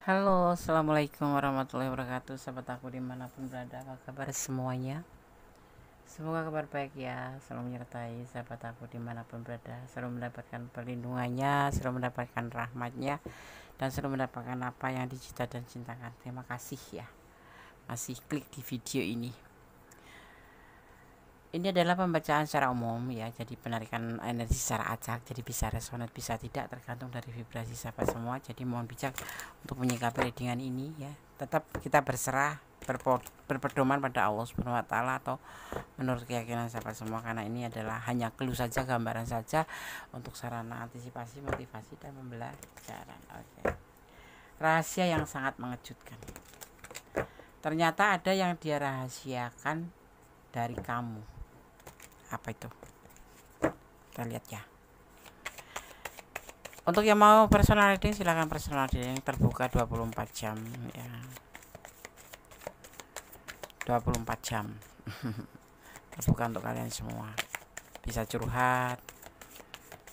Halo, assalamualaikum warahmatullahi wabarakatuh. Sahabat aku dimanapun berada, apa kabar semuanya? Semoga kabar baik ya, selalu menyertai sahabat aku dimanapun berada, selalu mendapatkan perlindungannya, selalu mendapatkan rahmatnya, dan selalu mendapatkan apa yang dicita dan cintakan. Terima kasih ya, masih klik di video ini. Ini adalah pembacaan secara umum ya, jadi penarikan energi secara acak, jadi bisa resonan bisa tidak tergantung dari vibrasi sahabat semua. Jadi mohon bijak untuk menyikapi readingan ini ya. Tetap kita berserah berpedoman pada Allah Subhanahu wa taala atau menurut keyakinan sahabat semua, karena ini adalah hanya clue saja, gambaran saja untuk sarana antisipasi, motivasi dan pembelajaran. Oke. Rahasia yang sangat mengejutkan. Ternyata ada yang dia rahasiakan dari kamu. Apa itu? Kita lihat ya. Untuk yang mau personal reading silahkan personal reading, terbuka 24 jam ya. 24 jam. Terbuka untuk kalian semua. Bisa curhat,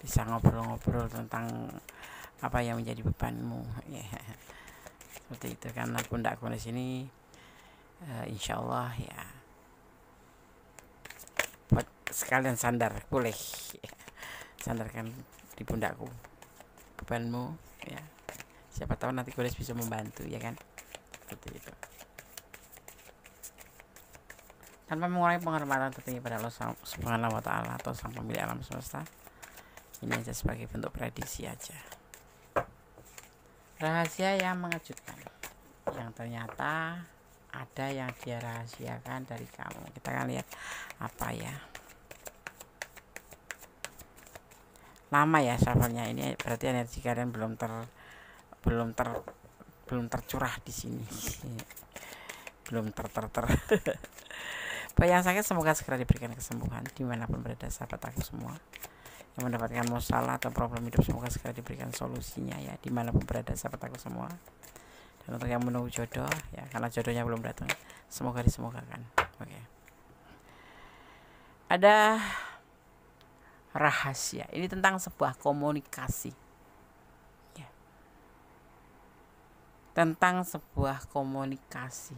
bisa ngobrol-ngobrol tentang apa yang menjadi bebanmu ya. Seperti itu, karena pundakku di sini insya Allah ya, buat sekalian sandar, boleh sandarkan di pundakku bebanmu ya, siapa tahu nanti Goles bisa membantu ya kan, seperti itu. Tanpa mengurangi penghormatan tertinggi pada Allah Subhanahu wa taala atau sang pemilik alam semesta, ini aja sebagai bentuk prediksi aja. Rahasia yang mengejutkan, yang ternyata ada yang dia rahasiakan dari kamu. Kita akan lihat apa ya. Lama ya shuffle-nya ini, berarti energi kalian belum tercurah di sini. Belum ter yang sakit semoga segera diberikan kesembuhan dimanapun berada sahabat aku semua. Yang mendapatkan masalah atau problem hidup semoga segera diberikan solusinya ya, dimanapun berada sahabat aku semua. Dan untuk yang menunggu jodoh ya, karena jodohnya belum datang, semoga disemogakan. Oke. Ada rahasia ini tentang sebuah komunikasi ya. Tentang sebuah komunikasi,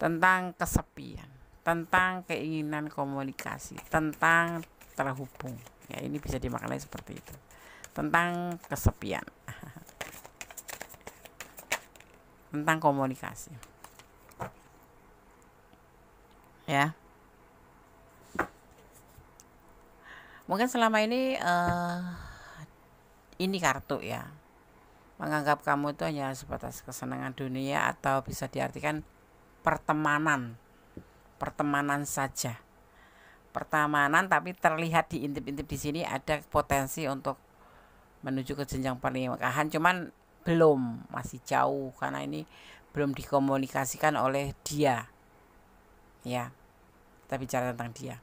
tentang kesepian, tentang keinginan komunikasi, tentang terhubung ya. Ini bisa dimaknai seperti itu, tentang kesepian tentang komunikasi ya. Mungkin selama ini kartu ya menganggap kamu itu hanya sebatas kesenangan dunia, atau bisa diartikan pertemanan saja, pertemanan, tapi terlihat diintip-intip di sini ada potensi untuk menuju ke jenjang pernikahan, cuman belum, masih jauh karena ini belum dikomunikasikan oleh dia ya. Kita bicara tentang dia,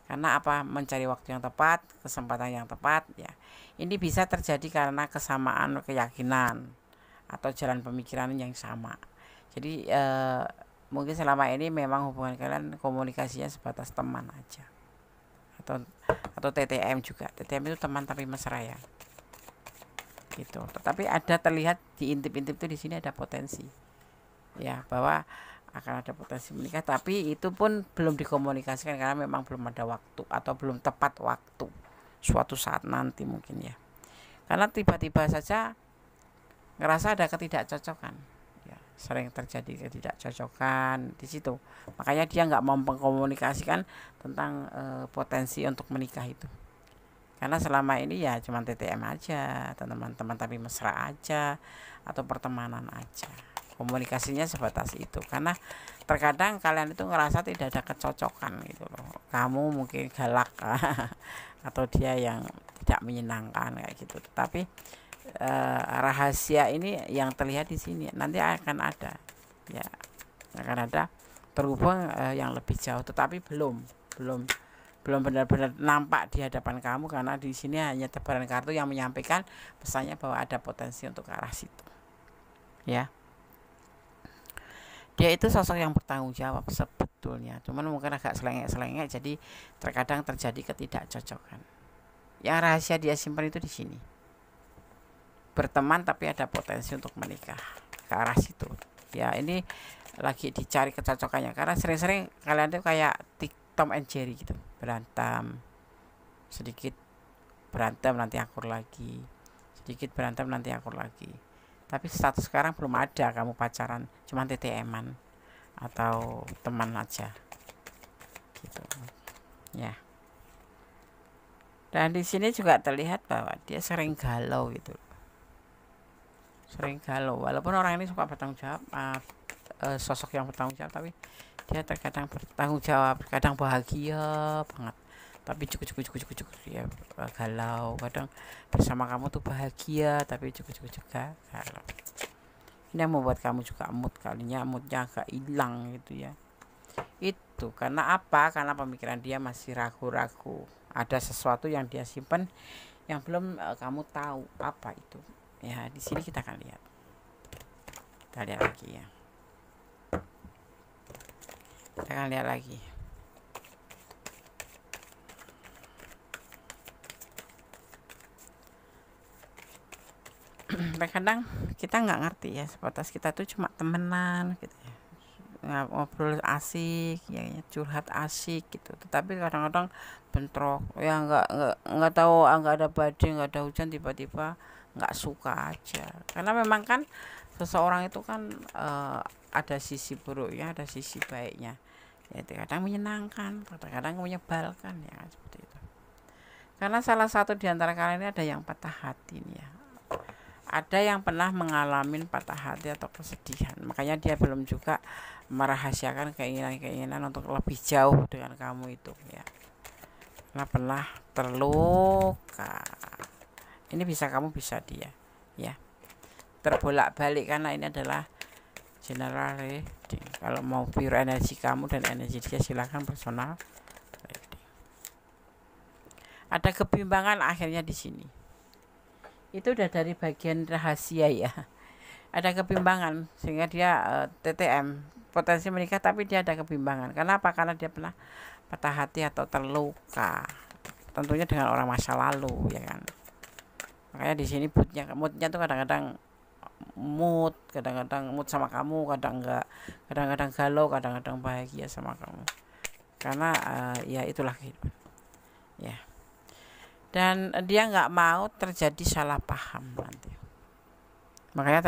karena apa, mencari waktu yang tepat, kesempatan yang tepat ya. Ini bisa terjadi karena kesamaan keyakinan atau jalan pemikiran yang sama. Jadi mungkin selama ini memang hubungan kalian komunikasinya sebatas teman aja, atau TTM juga. TTM itu teman tapi mesra ya gitu. Tetapi ada terlihat diintip-intip tuh di sini ada potensi ya, bahwa akan ada potensi menikah, tapi itu pun belum dikomunikasikan karena memang belum ada waktu atau belum tepat waktu, suatu saat nanti mungkin ya. Karena tiba-tiba saja ngerasa ada ketidakcocokan ya, sering terjadi ketidakcocokan di situ. Makanya dia nggak mau mengkomunikasikan tentang potensi untuk menikah itu, karena selama ini ya cuma TTM aja, teman-teman tapi mesra aja, atau pertemanan aja, komunikasinya sebatas itu. Karena terkadang kalian itu ngerasa tidak ada kecocokan gitu loh, kamu mungkin galak atau dia yang tidak menyenangkan kayak gitu. Tapi rahasia ini yang terlihat di sini nanti akan ada ya, akan ada terhubung yang lebih jauh, tetapi belum benar-benar nampak di hadapan kamu, karena di sini hanya tebaran kartu yang menyampaikan pesannya bahwa ada potensi untuk ke arah situ ya. Dia itu sosok yang bertanggung jawab sebetulnya, cuman mungkin agak selengek-selengek, jadi terkadang terjadi ketidakcocokan. Yang rahasia dia simpan itu di sini, berteman tapi ada potensi untuk menikah ke arah situ ya. Ini lagi dicari kecocokannya karena sering-sering kalian tuh kayak Tom and Jerry gitu, berantem sedikit, berantem nanti akur lagi, sedikit berantem nanti akur lagi. Tapi status sekarang belum ada kamu pacaran, cuma TTM-an atau teman aja gitu ya. Dan di sini juga terlihat bahwa dia sering galau gitu, sering galau. Walaupun orang ini suka bertanggung jawab, sosok yang bertanggung jawab, tapi dia terkadang bertanggung jawab, kadang bahagia banget, tapi cukup dia galau. Kadang bersama kamu tuh bahagia, tapi cukup juga galau. Ini yang membuat kamu juga mood kalinya, moodnya agak hilang gitu ya. Itu karena apa? Karena pemikiran dia masih ragu-ragu. Ada sesuatu yang dia simpan yang belum kamu tahu apa itu. Ya, di sini kita akan lihat. Kita lihat lagi ya. Kita akan lihat lagi. Kadang kita nggak ngerti ya, sebatas kita tuh cuma temenan gitu ya, ngobrol asik ya, curhat asik gitu. Tetapi kadang-kadang bentrok ya, nggak tahu, nggak ada badai, nggak ada hujan, tiba-tiba nggak suka aja. Karena memang kan seseorang itu kan ada sisi buruknya, ada sisi baiknya ya, kadang menyenangkan, kadang-kadang menyebalkan ya, seperti itu. Karena salah satu di antara kalian ini ada yang patah hati nih ya, ada yang pernah mengalami patah hati atau kesedihan, makanya dia belum juga merahasiakan keinginan-keinginan untuk lebih jauh dengan kamu itu ya, karena pernah terluka. Ini bisa kamu, bisa dia ya, terbolak-balik, karena ini adalah general reading. Kalau mau pure energi kamu dan energi dia, silahkan personal reading. Ada kebimbangan akhirnya di sini. Itu udah dari bagian rahasia ya. Ada kebimbangan sehingga dia TTM, potensi menikah, tapi dia ada kebimbangan. Kenapa? Karena dia pernah patah hati atau terluka, tentunya dengan orang masa lalu ya kan. Makanya di sini moodnya tuh kadang-kadang mood sama kamu, kadang enggak, kadang-kadang galau, kadang-kadang bahagia sama kamu. Karena ya itulah kehidupan ya. Dan dia nggak mau terjadi salah paham nanti. Makanya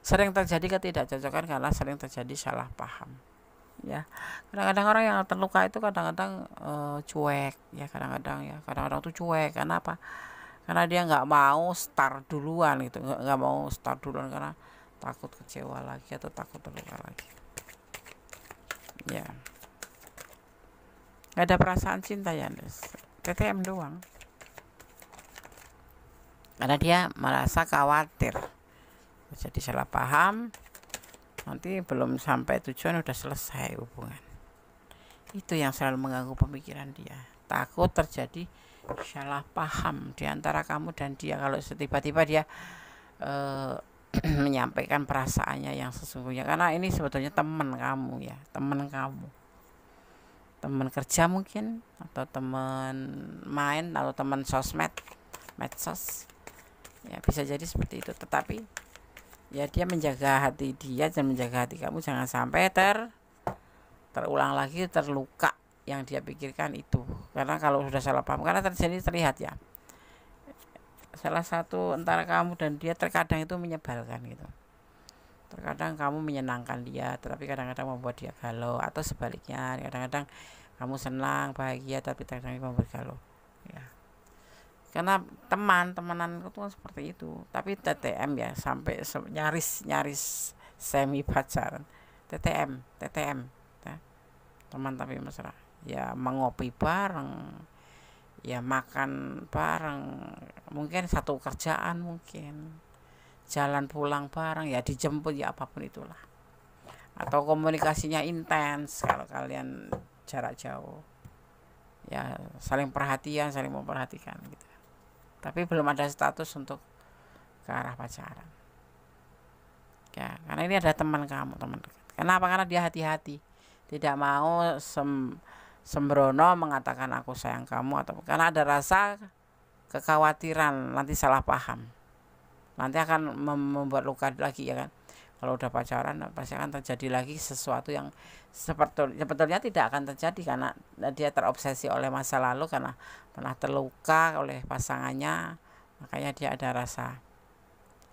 sering terjadi ketidakcocokan karena sering terjadi salah paham ya. Kadang-kadang orang yang terluka itu kadang-kadang cuek ya, kadang-kadang tuh cuek. Karena apa? Karena dia nggak mau start duluan gitu, nggak mau start duluan karena takut kecewa lagi atau takut terluka lagi ya. Nggak ada perasaan cinta ya, TTM doang. Karena dia merasa khawatir jadi salah paham, nanti belum sampai tujuan udah selesai hubungan. Itu yang selalu mengganggu pemikiran dia, takut terjadi salah paham di antara kamu dan dia. Kalau tiba-tiba dia menyampaikan perasaannya yang sesungguhnya, karena ini sebetulnya teman kamu ya, teman kamu, teman kerja mungkin, atau teman main, atau teman sosmed, medsos ya, bisa jadi seperti itu. Tetapi ya dia menjaga hati dia dan menjaga hati kamu, jangan sampai terulang lagi terluka yang dia pikirkan itu. Karena kalau sudah salah paham, karena terlihat ya, salah satu antara kamu dan dia terkadang itu menyebalkan gitu. Terkadang kamu menyenangkan dia, tetapi kadang-kadang membuat dia galau, atau sebaliknya, kadang-kadang kamu senang bahagia tapi kadang-kadang membuat galau ya. Karena temenan itu seperti itu. Tapi TTM ya, sampai nyaris semi pacaran. TTM ya. Teman tapi mesra ya, mengopi bareng ya, makan bareng, mungkin satu kerjaan, mungkin jalan pulang bareng ya, dijemput ya, apapun itulah. Atau komunikasinya intens kalau kalian jarak jauh ya, saling perhatian, saling memperhatikan gitu. Tapi belum ada status untuk ke arah pacaran ya, karena ini ada teman kamu, teman dekat. Kenapa? Karena dia hati-hati, tidak mau sembrono mengatakan aku sayang kamu, atau karena ada rasa kekhawatiran nanti salah paham nanti akan membuat luka lagi ya kan. Kalau udah pacaran pasti akan terjadi lagi sesuatu yang sebetulnya tidak akan terjadi karena dia terobsesi oleh masa lalu karena pernah terluka oleh pasangannya, makanya dia ada rasa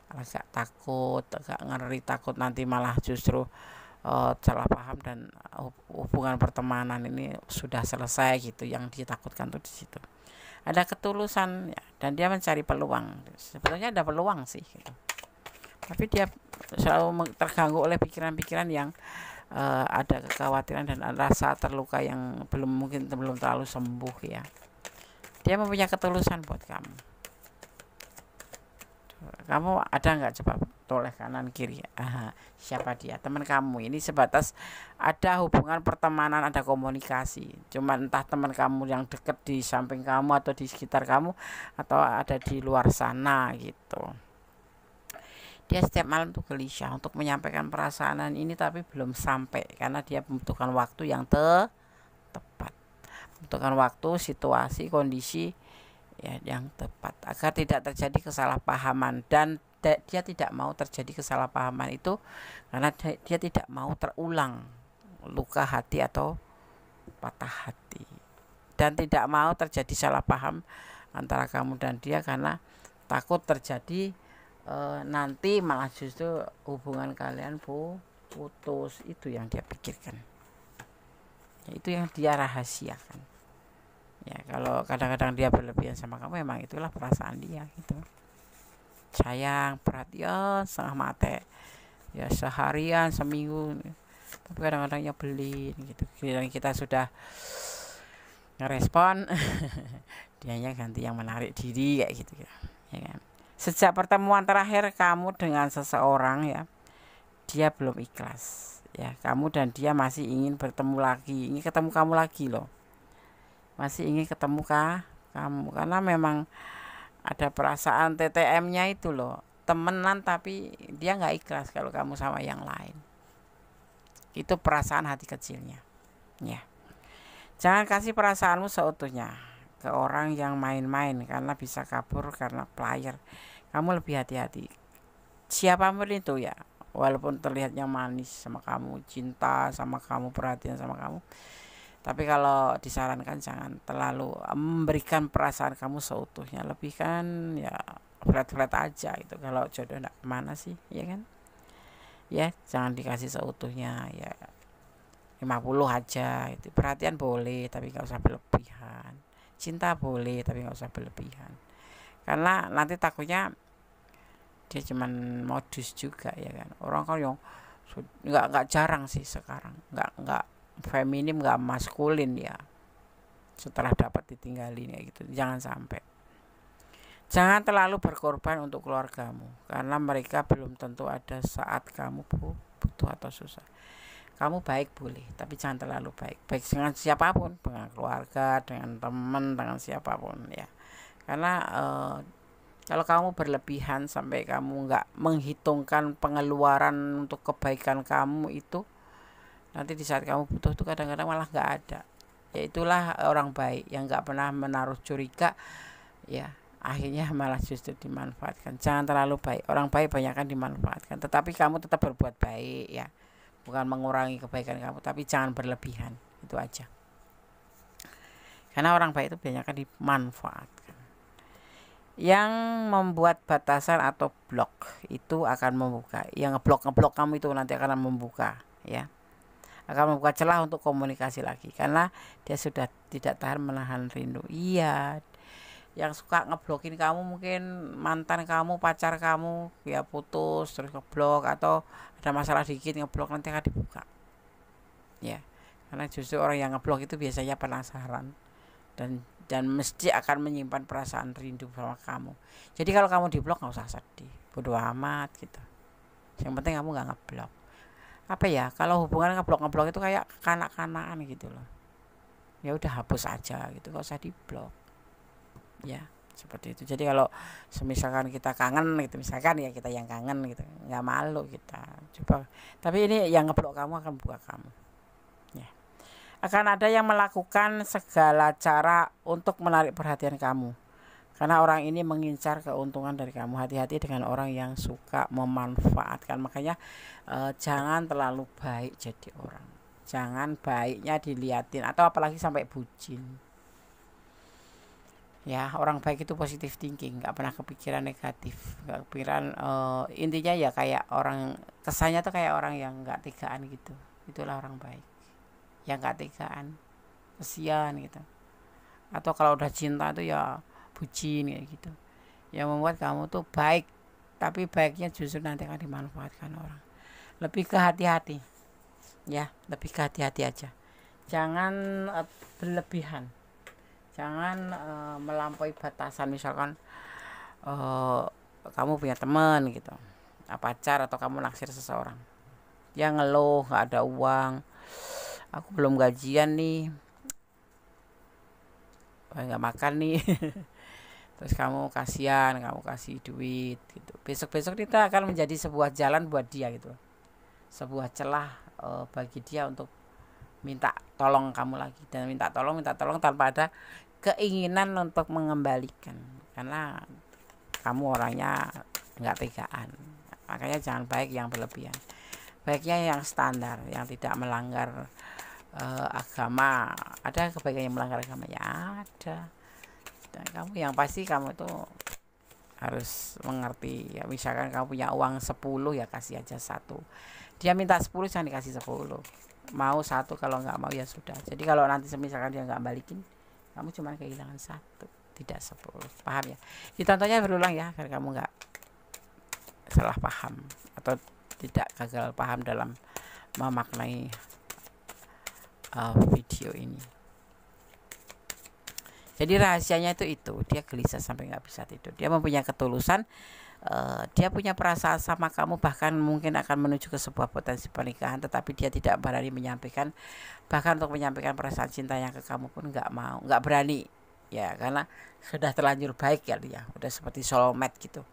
agak takut, agak ngeri, takut nanti malah justru salah paham dan hubungan pertemanan ini sudah selesai gitu. Yang ditakutkan tuh di situ. Ada ketulusan ya, dan dia mencari peluang. Sebetulnya ada peluang sih gitu. Tapi dia selalu terganggu oleh pikiran-pikiran yang ada kekhawatiran dan rasa terluka yang mungkin belum terlalu sembuh ya. Dia mempunyai ketulusan buat kamu. Kamu ada nggak, coba toleh kanan kiri. Siapa dia? Teman kamu. Ini sebatas ada hubungan pertemanan, ada komunikasi. Cuma entah teman kamu yang dekat di samping kamu atau di sekitar kamu atau ada di luar sana gitu. Dia setiap malam tuh gelisah untuk menyampaikan perasaan ini, tapi belum sampai karena dia membutuhkan waktu yang tepat, membutuhkan waktu, situasi, kondisi ya yang tepat agar tidak terjadi kesalahpahaman. Dan dia tidak mau terjadi kesalahpahaman itu karena dia tidak mau terulang luka hati atau patah hati, dan tidak mau terjadi salah paham antara kamu dan dia karena takut terjadi nanti malah justru hubungan kalian putus. Itu yang dia pikirkan, itu yang dia rahasiakan ya. Kalau kadang-kadang dia berlebihan sama kamu, memang itulah perasaan dia gitu, sayang, perhatian setengah mate ya, seharian, seminggu, tapi kadang-kadang nyebelin gitu. Dan kita sudah ngerespon dianya ganti yang menarik diri kayak gitu ya kan. Sejak pertemuan terakhir kamu dengan seseorang ya, dia belum ikhlas ya. Kamu dan dia masih ingin bertemu lagi, ingin ketemu kamu lagi loh, masih ingin ketemu kamu karena memang ada perasaan TTM-nya itu loh, temenan tapi dia nggak ikhlas kalau kamu sama yang lain. Itu perasaan hati kecilnya ya. Jangan kasih perasaanmu seutuhnya ke orang yang main-main karena bisa kabur karena player. Kamu lebih hati-hati. Siapapun itu ya, walaupun terlihatnya manis sama kamu, cinta sama kamu, perhatian sama kamu, tapi kalau disarankan jangan terlalu memberikan perasaan kamu seutuhnya. Lebih kan ya flat-flat aja gitu. Kalau jodoh enggak kemana sih ya kan. Ya jangan dikasih seutuhnya ya, 50 aja itu. Perhatian boleh tapi nggak usah berlebihan, cinta boleh tapi nggak usah berlebihan, karena nanti takutnya dia cuman modus juga ya kan. Orang kan yang nggak jarang sih sekarang, nggak feminim, nggak maskulin ya, setelah dapat ditinggalin ya gitu. Jangan sampai. Jangan terlalu berkorban untuk keluargamu karena mereka belum tentu ada saat kamu butuh atau susah. Kamu baik boleh, tapi jangan terlalu baik. Baik dengan siapapun, dengan keluarga, dengan teman, dengan siapapun ya. Karena kalau kamu berlebihan sampai kamu nggak menghitungkan pengeluaran untuk kebaikan kamu itu, nanti di saat kamu butuh itu kadang-kadang malah nggak ada. Ya itulah orang baik yang nggak pernah menaruh curiga ya, akhirnya malah justru dimanfaatkan. Jangan terlalu baik. Orang baik banyak kan dimanfaatkan, tetapi kamu tetap berbuat baik ya, bukan mengurangi kebaikan kamu, tapi jangan berlebihan. Itu aja. Karena orang baik itu banyak kan dimanfaatkan. Yang membuat batasan atau blok itu akan membuka, yang ngeblok kamu itu nanti akan membuka ya, akan membuka celah untuk komunikasi lagi karena dia sudah tidak tahan menahan rindu. Iya, yang suka ngeblokin kamu mungkin mantan kamu, pacar kamu ya, putus terus ngeblok atau ada masalah dikit ngeblok, nanti akan dibuka ya, karena justru orang yang ngeblok itu biasanya penasaran dan mesti akan menyimpan perasaan rindu sama kamu. Jadi kalau kamu diblok nggak usah sedih, bodo amat gitu. Yang penting kamu nggak ngeblok. Apa ya, kalau hubungan ngeblok itu kayak kanak-kanakan gitu loh. Ya udah hapus aja gitu, nggak usah diblok. Ya seperti itu. Jadi kalau misalkan kita kangen gitu, misalkan ya kita yang kangen gitu, nggak malu kita coba. Tapi ini yang ngeblok kamu akan buka kamu. Ya. Akan ada yang melakukan segala cara untuk menarik perhatian kamu. Karena orang ini mengincar keuntungan dari kamu. Hati-hati dengan orang yang suka memanfaatkan. Makanya jangan terlalu baik jadi orang. Jangan baiknya diliatin, atau apalagi sampai bucin. Ya, orang baik itu positive thinking, nggak pernah kepikiran negatif, nggak kepikiran, intinya ya kayak orang, kesannya tuh kayak orang yang nggak tegaan gitu. Itulah orang baik, yang nggak tegaan, kesian gitu. Atau kalau udah cinta tuh ya bucin kayak gitu, yang membuat kamu tuh baik, tapi baiknya justru nanti akan dimanfaatkan orang. Lebih ke hati-hati, ya, lebih ke hati-hati aja. Jangan berlebihan, jangan melampaui batasan. Misalkan kamu punya teman gitu, pacar, atau kamu naksir seseorang, dia ngeluh nggak ada uang, aku belum gajian nih, nggak makan nih. Terus kamu kasihan, kamu kasih duit gitu. Besok-besok itu akan menjadi sebuah jalan buat dia gitu, sebuah celah bagi dia untuk minta tolong kamu lagi, dan minta tolong tanpa ada keinginan untuk mengembalikan, karena kamu orangnya nggak tegaan. Makanya jangan baik yang berlebihan, baiknya yang standar, yang tidak melanggar agama. Ada kebaikan yang melanggar agama, ya ada. Dan kamu yang pasti kamu itu harus mengerti ya. Misalkan kamu punya uang 10, ya kasih aja 1. Dia minta 10, jangan dikasih 10. Mau 1, kalau nggak mau ya sudah. Jadi kalau nanti misalkan dia nggak balikin, kamu cuma kehilangan 1, tidak 10. Paham ya? Ditontonnya berulang ya, agar kamu nggak salah paham atau tidak gagal paham dalam memaknai video ini. Jadi rahasianya itu dia gelisah sampai nggak bisa tidur. Dia mempunyai ketulusan, dia punya perasaan sama kamu, bahkan mungkin akan menuju ke sebuah potensi pernikahan, tetapi dia tidak berani menyampaikan. Bahkan untuk menyampaikan perasaan cintanya ke kamu pun nggak mau, nggak berani. Ya, karena sudah terlanjur baik ya dia, udah seperti soulmate gitu.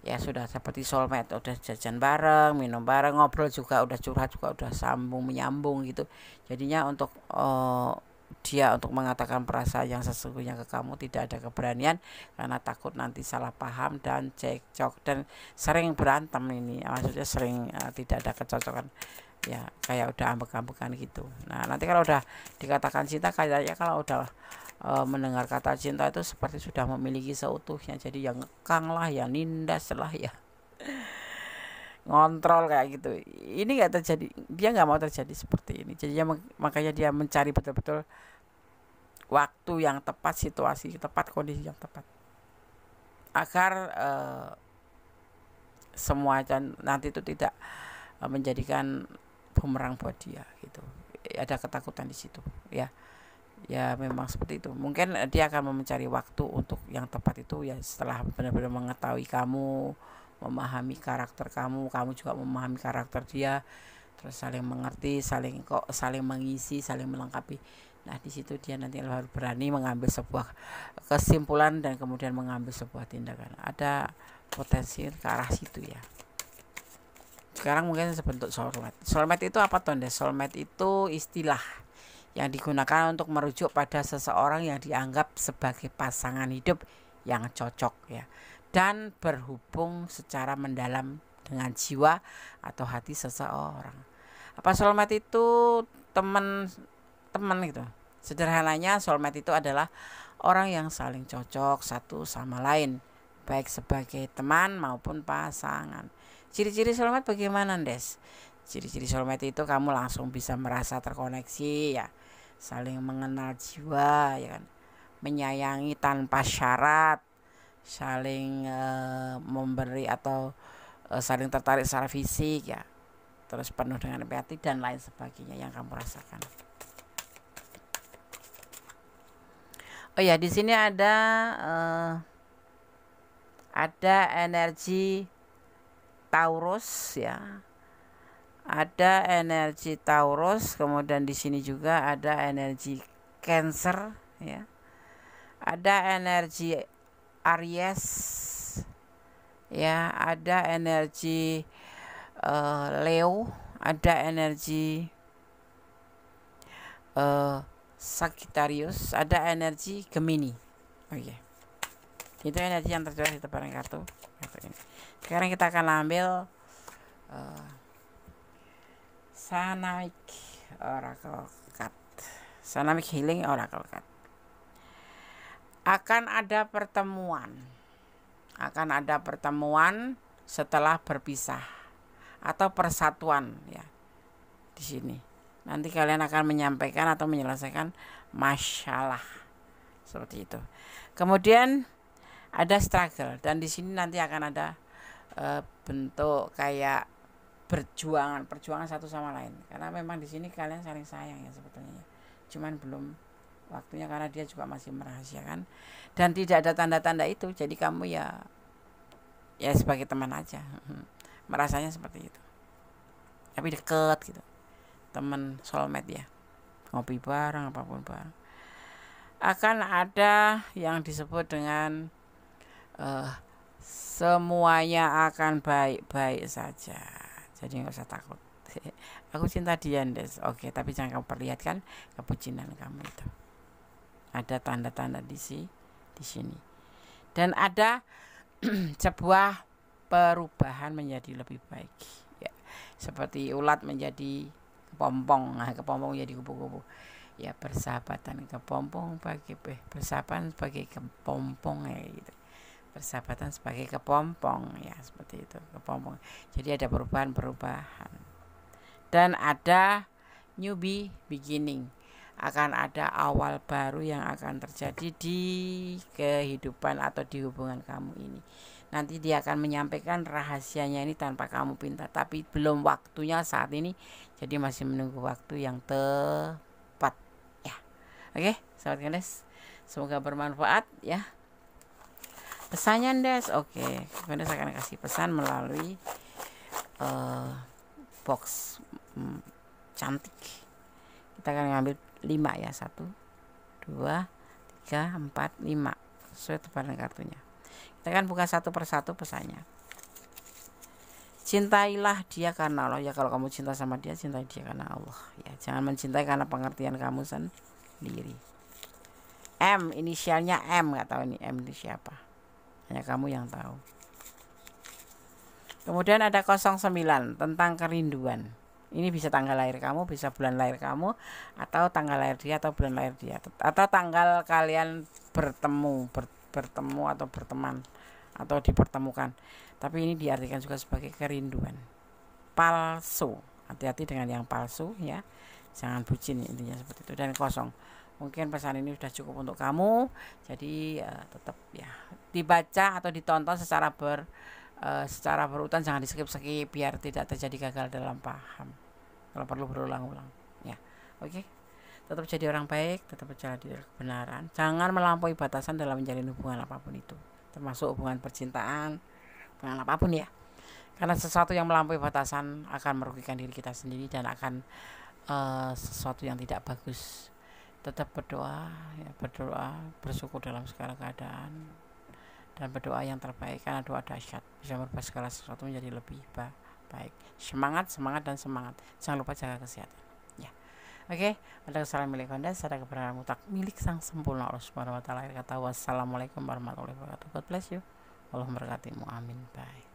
Ya sudah seperti soulmate, udah jajan bareng, minum bareng, ngobrol juga, udah curhat juga, udah sambung menyambung gitu. Jadinya untuk dia untuk mengatakan perasaan yang sesungguhnya ke kamu tidak ada keberanian, karena takut nanti salah paham dan cekcok, dan sering berantem ini, maksudnya sering tidak ada kecocokan ya, kayak udah ambek-ambekan gitu. Nah, nanti kalau udah dikatakan cinta, kayaknya kalau udah mendengar kata cinta itu seperti sudah memiliki seutuhnya, jadi yang ngekang lah, ya nindas lah, ya ngontrol kayak gitu. Ini nggak terjadi, dia nggak mau terjadi seperti ini. Jadinya makanya dia mencari betul-betul waktu yang tepat, situasi tepat, kondisi yang tepat, agar semua nanti itu tidak menjadikan bumerang buat dia gitu. Ada ketakutan di situ ya. Ya memang seperti itu. Mungkin dia akan mencari waktu untuk yang tepat itu ya, setelah benar-benar mengetahui kamu, memahami karakter kamu, kamu juga memahami karakter dia, terus saling mengerti, saling mengisi, saling melengkapi. Nah, di situ dia nanti harus berani mengambil sebuah kesimpulan dan kemudian mengambil sebuah tindakan. Ada potensi ke arah situ ya. Sekarang mungkin sebentuk soulmate. Soulmate itu apa, Tonde? Soulmate itu istilah yang digunakan untuk merujuk pada seseorang yang dianggap sebagai pasangan hidup yang cocok ya, dan berhubung secara mendalam dengan jiwa atau hati seseorang. Apa soulmate itu? Teman gitu. Sederhananya, soulmate itu adalah orang yang saling cocok satu sama lain, baik sebagai teman maupun pasangan. Ciri-ciri soulmate bagaimana, Des? Ciri-ciri soulmate itu kamu langsung bisa merasa terkoneksi ya, saling mengenal jiwa ya kan, menyayangi tanpa syarat, saling memberi atau saling tertarik secara fisik ya, terus penuh dengan empati dan lain sebagainya yang kamu rasakan. Oh ya, di sini ada energi Taurus ya. Ada energi Taurus, kemudian di sini juga ada energi Cancer ya. Ada energi Aries ya, ada energi Leo, ada energi Sagittarius, ada energi Gemini. Oh iya. Itu energi yang terjual di tebaran kartu ini. Sekarang kita akan ambil Sanamik Oracle Card, Sanamik Healing Oracle Card. Akan ada pertemuan setelah berpisah atau persatuan ya di sini. Nanti kalian akan menyampaikan atau menyelesaikan masalah seperti itu. Kemudian ada struggle, dan di sini nanti akan ada bentuk kayak perjuangan satu sama lain, karena memang di sini kalian saling sayang ya sebetulnya, cuman belum waktunya karena dia juga masih merahasiakan dan tidak ada tanda-tanda itu. Jadi kamu ya sebagai teman aja, merasanya seperti itu, tapi deket gitu, teman soulmate ya, ngopi bareng apapun bareng. Akan ada yang disebut dengan semuanya akan baik-baik saja, jadi nggak usah takut. Aku cinta dia, Des. Oke, tapi jangan kamu perlihatkan kebucinan kamu itu. Ada tanda-tanda di sini. Dan ada sebuah perubahan menjadi lebih baik. Ya, seperti ulat menjadi kepompong. Nah, kepompong menjadi kupu-kupu. Ya, persahabatan kepompong persahabatan sebagai kepompong ya gitu. Persahabatan sebagai kepompong ya, seperti itu, kepompong. Jadi ada perubahan. Dan ada new beginning. Akan ada awal baru yang akan terjadi di kehidupan atau di hubungan kamu ini. Nanti dia akan menyampaikan rahasianya ini tanpa kamu pinta, tapi belum waktunya saat ini, jadi masih menunggu waktu yang tepat ya. Oke, sahabat Gandes, semoga bermanfaat ya pesannya, Des. Oke, Gandes akan kasih pesan melalui box cantik. Kita akan ngambil 5 ya, 1 2 3 4 5 sesuai tebaran kartunya. Kita akan buka satu persatu pesannya. Cintailah dia karena Allah ya. Kalau kamu cinta sama dia, cintai dia karena Allah ya. Jangan mencintai karena pengertian kamu sendiri. M, inisialnya M, nggak tahu ini M ini siapa, hanya kamu yang tahu. Kemudian ada 09 tentang kerinduan. Ini bisa tanggal lahir kamu, bisa bulan lahir kamu, atau tanggal lahir dia atau bulan lahir dia, atau tanggal kalian bertemu atau berteman atau dipertemukan. Tapi ini diartikan juga sebagai kerinduan palsu. Hati-hati dengan yang palsu ya, jangan bucin, intinya seperti itu. Dan 0, mungkin pesan ini sudah cukup untuk kamu, jadi tetap ya dibaca atau ditonton secara berurutan, jangan di skip biar tidak terjadi gagal dalam paham. Kalau perlu berulang-ulang ya. Oke, tetap jadi orang baik, tetap berjalan di kebenaran, jangan melampaui batasan dalam menjalin hubungan apapun itu, termasuk hubungan percintaan, hubungan apapun ya, karena sesuatu yang melampaui batasan akan merugikan diri kita sendiri dan akan sesuatu yang tidak bagus. Tetap berdoa ya, bersyukur dalam segala keadaan, dan berdoa yang terbaik, karena doa dahsyat bisa merubah segala sesuatu menjadi lebih baik. Semangat, jangan lupa jaga kesehatan ya. Oke, ada kesalahan milik Anda, ada kebenaran mutlak milik Sang Sempurna Allah Subhanahu wa taala. Kata wassalamualaikum warahmatullahi wabarakatuh. God bless you. Allah memberkatimu. Amin. Bye.